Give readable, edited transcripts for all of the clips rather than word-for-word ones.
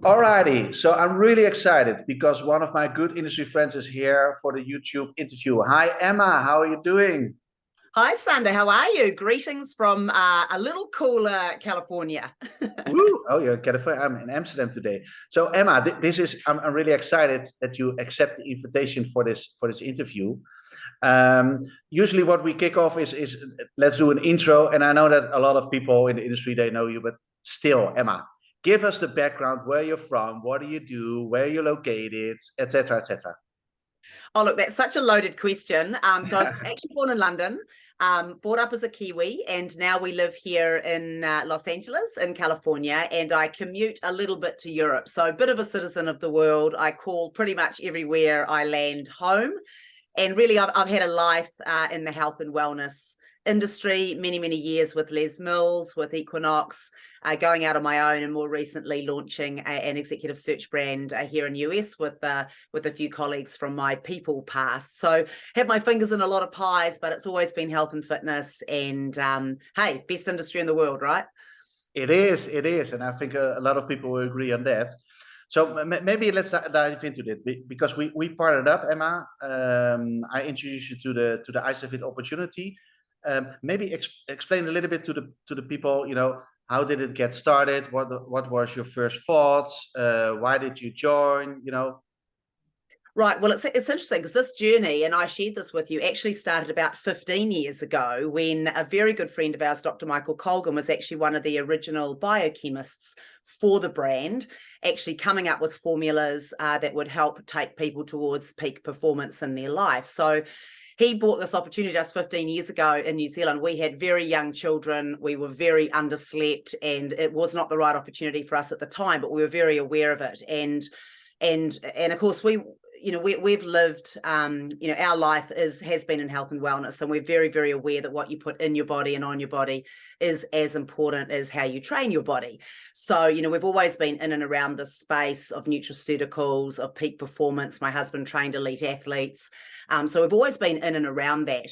Alrighty, so I'm really excited because one of my good industry friends is here for the YouTube interview. Hi, Emma, how are you doing? Hi, Sander. How are you? Greetings from a little cooler California. Woo! Oh, you're in California. I'm in Amsterdam today. So, Emma, this is I'm really excited that you accept the invitation for this interview. Usually, what we kick off is let's do an intro, and I know that a lot of people in the industry they know you, but still, Emma, give us the background, where you're from, what do you do, where you're located, etc., etc. Oh, look, that's such a loaded question. So I was actually born in London, brought up as a Kiwi, and now we live here in Los Angeles in California, and I commute a little bit to Europe. So a bit of a citizen of the world. I call pretty much everywhere I land home. And really, I've had a life in the health and wellness industry, many years with Les Mills, with Equinox, going out on my own, and more recently launching an executive search brand here in US with a few colleagues from my people past. So have my fingers in a lot of pies, but it's always been health and fitness. And hey, best industry in the world, right? It is, and I think a lot of people will agree on that. So maybe let's dive into it because we partnered up, Emma. I introduced you to the ISAFIT opportunity. Maybe explain a little bit to the people. How did it get started? What was your first thoughts? Why did you join? Right. Well, it's interesting because this journey, and I shared this with you, actually started about 15 years ago when a very good friend of ours, Dr. Michael Colgan, was actually one of the original biochemists for the brand, actually coming up with formulas that would help take people towards peak performance in their life. So he brought this opportunity to us 15 years ago in New Zealand. We had very young children. We were very underslept, and it was not the right opportunity for us at the time, but we were very aware of it. And of course we've lived our life has been in health and wellness, and we're very aware that what you put in your body and on your body is as important as how you train your body. So we've always been in and around the space of nutraceuticals, of peak performance. My husband trained elite athletes, so we've always been in and around that.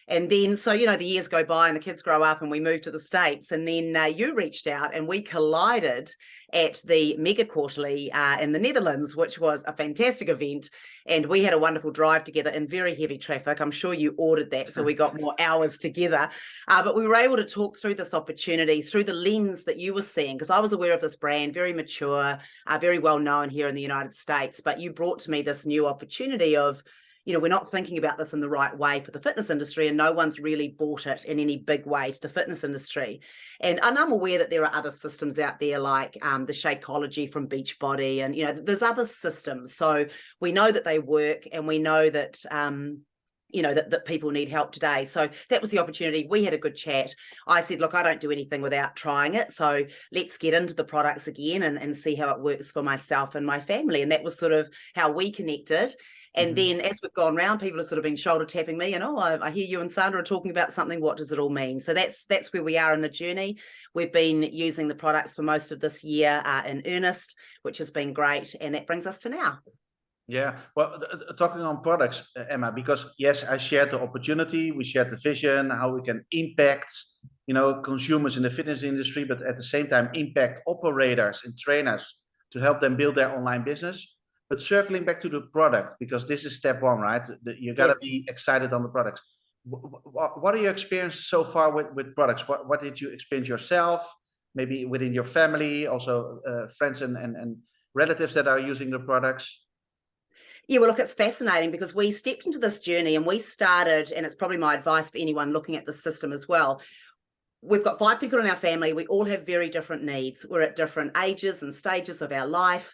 And then, so, the years go by and the kids grow up and we move to the States. And then you reached out and we collided at the Mega Quarterly in the Netherlands, which was a fantastic event. And we had a wonderful drive together in very heavy traffic. I'm sure you ordered that, so we got more hours together. But we were able to talk through this opportunity through the lens that you were seeing, because I was aware of this brand, very mature, very well known here in the United States. But you brought to me this new opportunity of, we're not thinking about this in the right way for the fitness industry, and no one's really bought it in any big way to the fitness industry. And I'm aware that there are other systems out there like the Shakeology from Beachbody, and there's other systems. So we know that they work, and we know that that people need help today. So that was the opportunity. We had a good chat. I said, look, I don't do anything without trying it. So let's get into the products again and see how it works for myself and my family. And that was sort of how we connected. And then as we've gone around, people have sort of been shoulder tapping me and, I hear you and Sandra are talking about something. What does it all mean? So that's where we are in the journey. We've been using the products for most of this year in earnest, which has been great. And that brings us to now. Yeah, well, talking on products, Emma, because yes, I shared the opportunity, we shared the vision, how we can impact, consumers in the fitness industry, but at the same time impact operators and trainers to help them build their online business. But circling back to the product, because this is step one, right? You got to be excited on the products. What are your experience so far with products? What did you experience yourself? Maybe within your family, also friends and relatives that are using the products? Yeah, well, look, it's fascinating because we stepped into this journey and we started, and it's probably my advice for anyone looking at the system as well. We've got 5 people in our family. We all have very different needs. We're at different ages and stages of our life.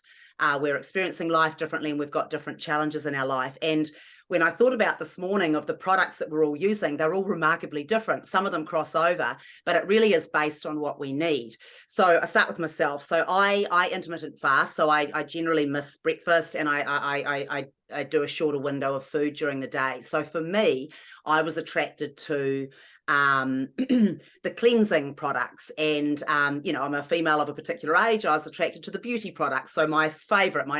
We're experiencing life differently, and we've got different challenges in our life. And when I thought about this morning of the products that we're all using, they're all remarkably different. Some of them cross over, but it really is based on what we need. So I start with myself. So I intermittent fast. So I generally miss breakfast, and I do a shorter window of food during the day. So for me, I was attracted to the cleansing products, and I'm a female of a particular age. I was attracted to the beauty products. So my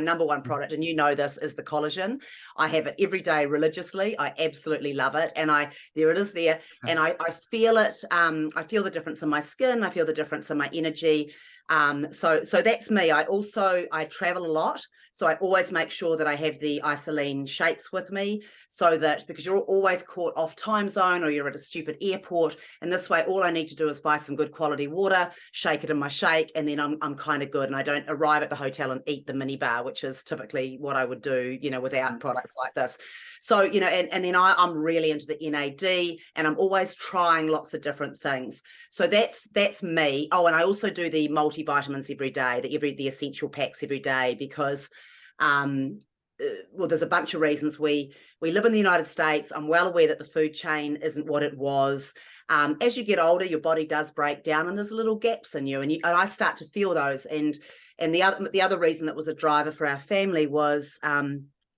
number one product, and this, is the collagen. I have it every day religiously. I absolutely love it, and there it is there, and I feel it. I feel the difference in my skin. I feel the difference in my energy. So that's me. I travel a lot. So I always make sure that I have the isoline shakes with me, so that, because you're always caught off time zone or you're at a stupid airport, and this way all I need to do is buy some good quality water, shake it in my shake, and then I'm kind of good, and I don't arrive at the hotel and eat the mini bar, which is typically what I would do, without products like this. So, and then I'm really into the NAD, and I'm always trying lots of different things. So that's me. Oh, and I also do the multivitamins every day, the essential packs every day, because well, there's a bunch of reasons. We live in the United States. I'm well aware that the food chain isn't what it was. As you get older, your body does break down, and there's little gaps in you, and I start to feel those. And the other reason that was a driver for our family was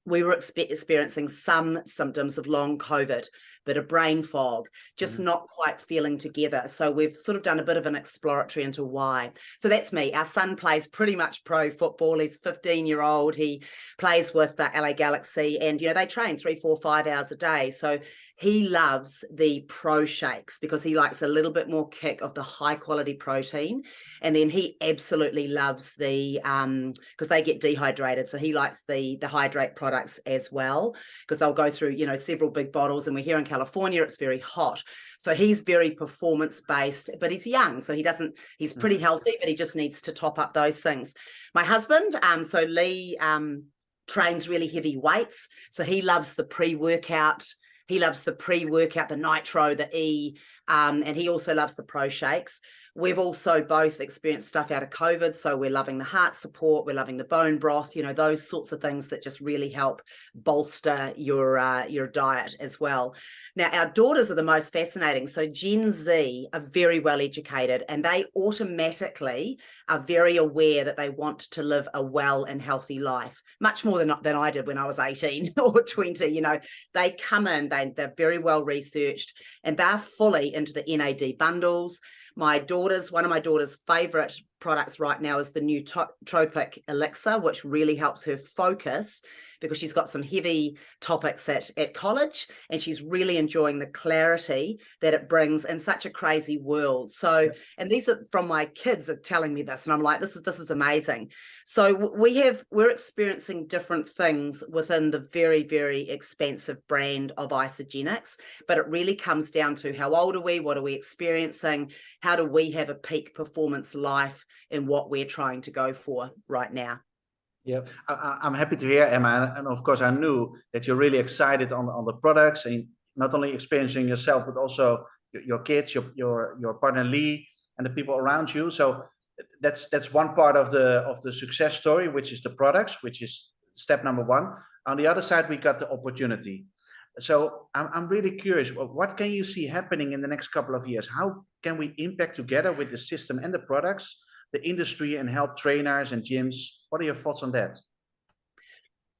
we were experiencing some symptoms of long COVID, bit of brain fog, just not quite feeling together. So we've sort of done a bit of an exploratory into why. So that's me. Our son plays pretty much pro football. He's 15-year-old. He plays with the LA Galaxy, and they train 3, 4, 5 hours a day. So he loves the pro shakes because he likes a little bit more kick of the high quality protein. And then he absolutely loves the because they get dehydrated, so he likes the hydrate products as well, because they'll go through several big bottles, and we're here in California, it's very hot, so he's very performance based, but he's young, so he's pretty healthy, but he just needs to top up those things. My husband, so Lee, trains really heavy weights, so he loves the pre-workout. He loves the pre-workout, the nitro, the E, and he also loves the pro shakes. We've also both experienced stuff out of COVID, so we're loving the heart support, we're loving the bone broth, those sorts of things that just really help bolster your diet as well. Now, our daughters are the most fascinating. So Gen Z are very well educated, and they automatically are very aware that they want to live a well and healthy life, much more than I did when I was 18 or 20. They come in, they're very well researched, and they're fully into the NAD bundles. One of my daughter's favorite products right now is the new Tropic Elixir, which really helps her focus, because she's got some heavy topics at college, and she's really enjoying the clarity that it brings in such a crazy world. So, and these are from my kids are telling me this, and I'm like, this is amazing. So we're experiencing different things within the very, very expensive brand of Isagenix, but it really comes down to how old are we, what are we experiencing, how do we have a peak performance life in what we're trying to go for right now. Yeah, I'm happy to hear, Emma, and of course I knew that you're really excited on the products, and not only experiencing yourself, but also your kids, your partner Lee, and the people around you. So that's one part of the success story, which is the products, which is step number one. On the other side, we got the opportunity. So I'm really curious, what can you see happening in the next couple of years? How can we impact together with the system and the products, the industry, and help trainers and gyms? What are your thoughts on that?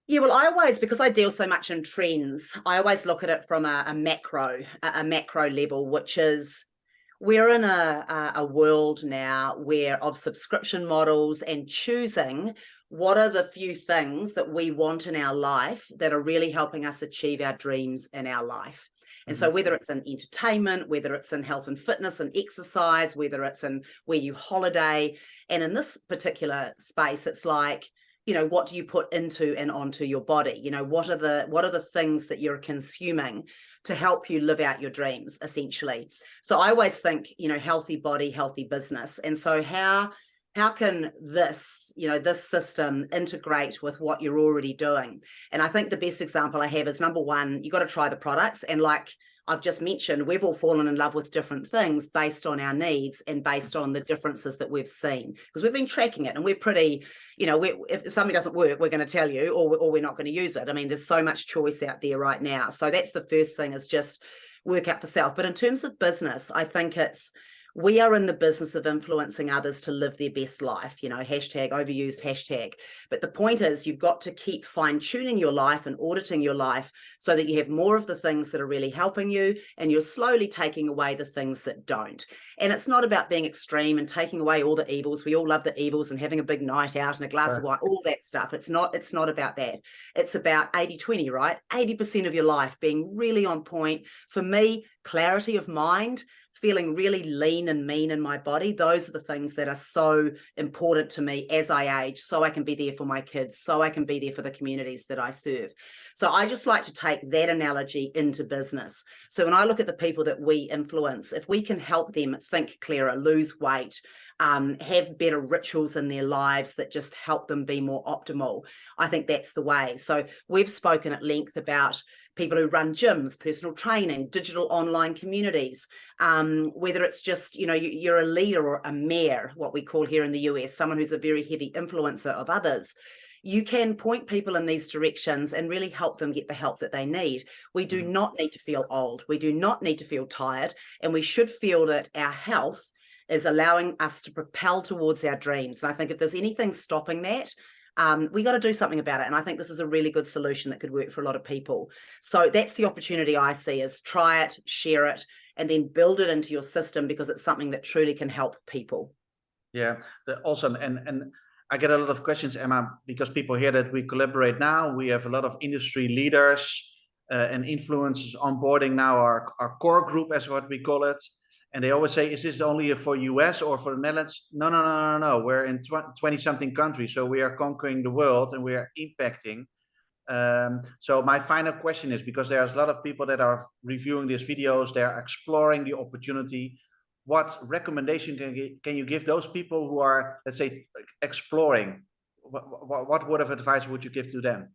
Yeah, well, because I deal so much in trends, I always look at it from a macro level, which is we're in a world now of subscription models, and choosing what are the few things that we want in our life that are really helping us achieve our dreams in our life. And so whether it's in entertainment, whether it's in health and fitness and exercise, whether it's in where you holiday, and in this particular space, it's like, what do you put into and onto your body? What are the things that you're consuming to help you live out your dreams, essentially? So I always think, healthy body, healthy business. And so how can this system integrate with what you're already doing? And I think the best example I have is, number one, you got to try the products. And like I've just mentioned, we've all fallen in love with different things based on our needs and based on the differences that we've seen, because we've been tracking it, and we're pretty, if something doesn't work, we're going to tell you, or we're not going to use it. I mean, there's so much choice out there right now. So that's the first thing, is just work out for self. But in terms of business, I think we are in the business of influencing others to live their best life, hashtag overused hashtag. But the point is, you've got to keep fine-tuning your life and auditing your life so that you have more of the things that are really helping you, and you're slowly taking away the things that don't. And it's not about being extreme and taking away all the evils. We all love the evils, and having a big night out and a glass of wine, all that stuff. It's not about that. It's about 80-20, right? 80% of your life being really on point. For me, clarity of mind, feeling really lean and mean in my body. Those are the things that are so important to me as I age, so I can be there for my kids, so I can be there for the communities that I serve. So I just like to take that analogy into business. So when I look at the people that we influence, if we can help them think clearer, lose weight, have better rituals in their lives that just help them be more optimal, I think that's the way. So we've spoken at length about people who run gyms, personal training, digital online communities, whether it's just, you're a leader or a mayor, what we call here in the US, someone who's a very heavy influencer of others. You can point people in these directions and really help them get the help that they need. We do not need to feel old. We do not need to feel tired. And we should feel that our health is allowing us to propel towards our dreams. And I think if there's anything stopping that, we got to do something about it. And I think this is a really good solution that could work for a lot of people. So that's the opportunity I see, is try it, share it, and then build it into your system, because it's something that truly can help people. Yeah, awesome. And I get a lot of questions, Emma, because people hear that we collaborate now. We have a lot of industry leaders and influencers onboarding now our core group, as what we call it. And they always say, is this only for US or for the Netherlands? No. We're in 20-something countries. So we are conquering the world and we are impacting. So my final question is, because there's a lot of people that are reviewing these videos, they're exploring the opportunity. What recommendation can you give those people who are, let's say, exploring? What word of advice would you give to them?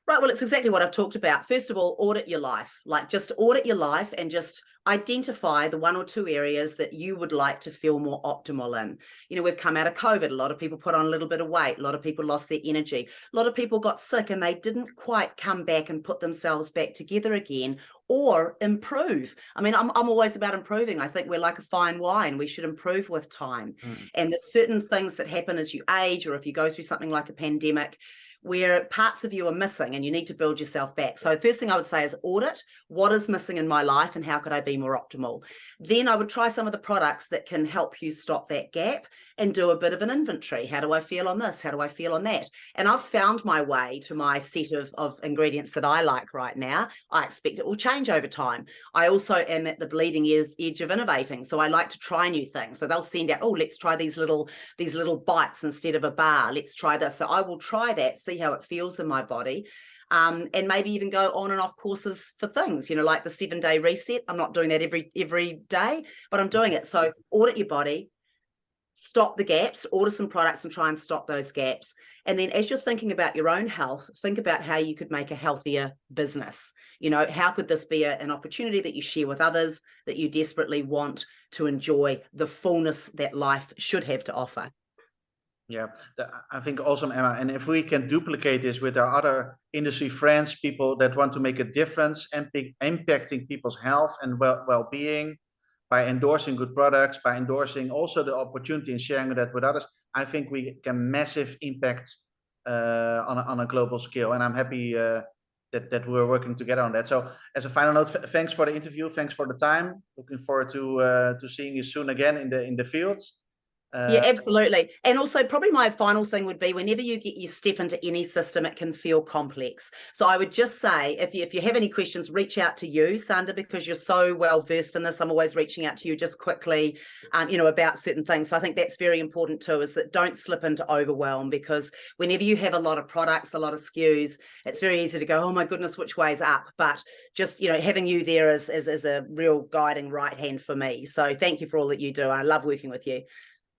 Right. Well, it's exactly what I've talked about. First of all, audit your life. Like, just audit your life and just identify the 1 or 2 areas that you would like to feel more optimal in. We've come out of COVID. A lot of people put on a little bit of weight. A lot of people lost their energy. A lot of people got sick and they didn't quite come back and put themselves back together again or improve. I mean, I'm always about improving. I think we're like a fine wine. We should improve with time. And there's certain things that happen as you age, or if you go through something like a pandemic, where parts of you are missing and you need to build yourself back. So first thing I would say is audit what is missing in my life and how could I be more optimal. Then I would try some of the products that can help you stop that gap and do a bit of an inventory. How do I feel on this? How do I feel on that? And I've found my way to my set of ingredients that I like right now. I expect it will change over time. I also am at the bleeding edge of innovating. So I like to try new things. So they'll send out, oh, let's try these little bites instead of a bar. Let's try this. So I will try that, see how it feels in my body. And maybe even go on and off courses for things, like the 7-day reset. I'm not doing that every day, but I'm doing it. So audit your body, stop the gaps, order some products and try and stop those gaps. And then as you're thinking about your own health, think about how you could make a healthier business. How could this be an opportunity that you share with others, that you desperately want to enjoy the fullness that life should have to offer? Yeah, I think awesome, Emma. And if we can duplicate this with our other industry friends, people that want to make a difference and impacting people's health and well-being by endorsing good products, by endorsing also the opportunity and sharing that with others, I think we can massive impact on a global scale. And I'm happy that we're working together on that. So as a final note, thanks for the interview. Thanks for the time. Looking forward to seeing you soon again in the fields. Yeah, absolutely. And also probably my final thing would be, whenever you step into any system, it can feel complex. So I would just say, if you have any questions, reach out to you, Sandra, because you're so well versed in this. I'm always reaching out to you just quickly, about certain things. So I think that's very important too, is that don't slip into overwhelm, because whenever you have a lot of products, a lot of SKUs, it's very easy to go, oh my goodness, which way's up? But just, having you there is a real guiding right hand for me. So thank you for all that you do. I love working with you.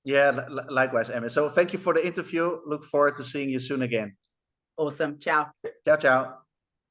Yeah, likewise, Emma. So thank you for the interview. Look forward to seeing you soon again. Awesome. Ciao. Ciao, ciao.